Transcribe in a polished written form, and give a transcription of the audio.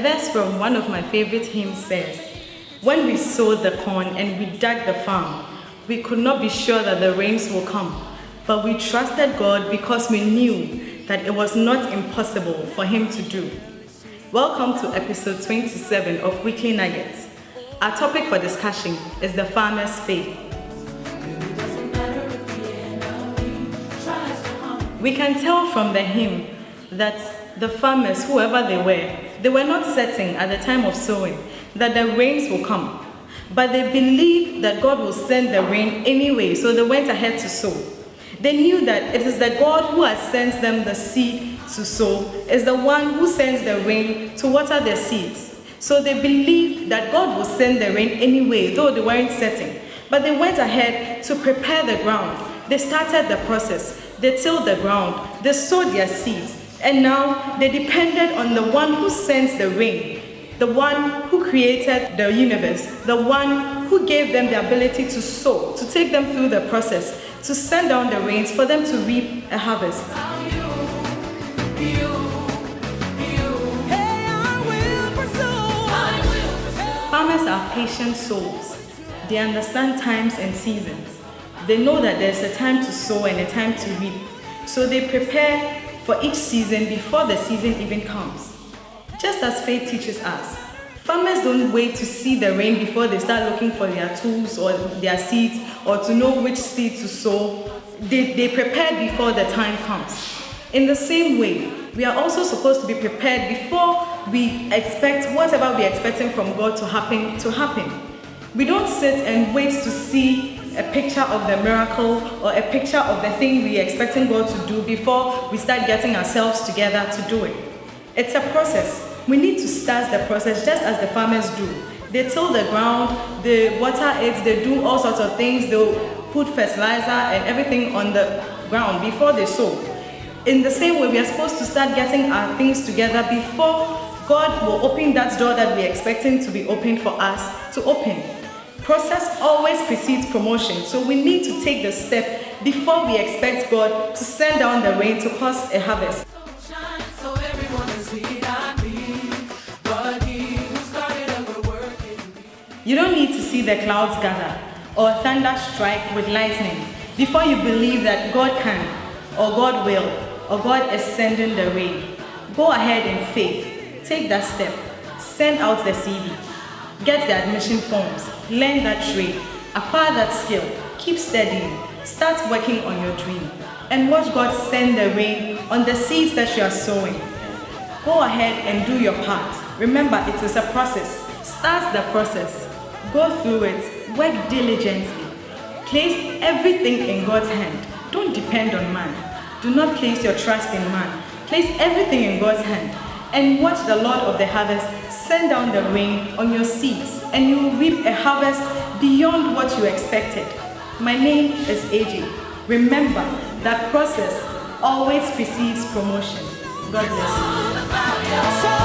verse from one of my favorite hymns says, "When we sowed the corn and we dug the farm, we could not be sure that the rains will come, but we trusted God because we knew that it was not impossible for Him to do." Welcome to episode 27 of Weekly Nuggets. Our topic for discussion is the farmer's faith. We can tell from the hymn that the farmers, whoever they were not certain at the time of sowing that the rains will come. But they believed that God will send the rain anyway, so they went ahead to sow. They knew that it is the God who has sent them the seed to sow, is the one who sends the rain to water their seeds. So they believed that God will send the rain anyway, though they weren't certain. But they went ahead to prepare the ground. They started the process. They tilled the ground. They sowed their seeds. And now they depended on the one who sends the rain, the one who created the universe, the one who gave them the ability to sow, to take them through the process, to send down the rains for them to reap a harvest. Farmers are patient souls. They understand times and seasons. They know that there's a time to sow and a time to reap. So they prepare for each season before the season even comes. Just as faith teaches us, farmers don't wait to see the rain before they start looking for their tools or their seeds or to know which seed to sow. They prepare before the time comes. In the same way, we are also supposed to be prepared before we expect whatever we are expecting from God to happen. We don't sit and wait to see a picture of the miracle or a picture of the thing we are expecting God to do before we start getting ourselves together to do it. It's a process. We need to start the process just as the farmers do. They till the ground, they water it, they do all sorts of things. They'll put fertilizer and everything on the ground before they sow. In the same way, we are supposed to start getting our things together before God will open that door that we are expecting to be opened for us to open. Process always precedes promotion, so we need to take the step before we expect God to send down the rain to cause a harvest. You don't need to see the clouds gather or thunder strike with lightning before you believe that God can, or God will, or God is sending the rain. Go ahead in faith. Take that step. Send out the CV. Get the admission forms. Learn that trade. Acquire that skill. Keep studying. Start working on your dream. And watch God send the rain on the seeds that you are sowing. Go ahead and do your part. Remember, it is a process. Start the process. Go through it. Work diligently. Place everything in God's hand. Don't depend on man. Do not place your trust in man. Place everything in God's hand. And watch the Lord of the harvest send down the rain on your seeds, and you will reap a harvest beyond what you expected. My name is AJ. Remember that process always precedes promotion. God bless you.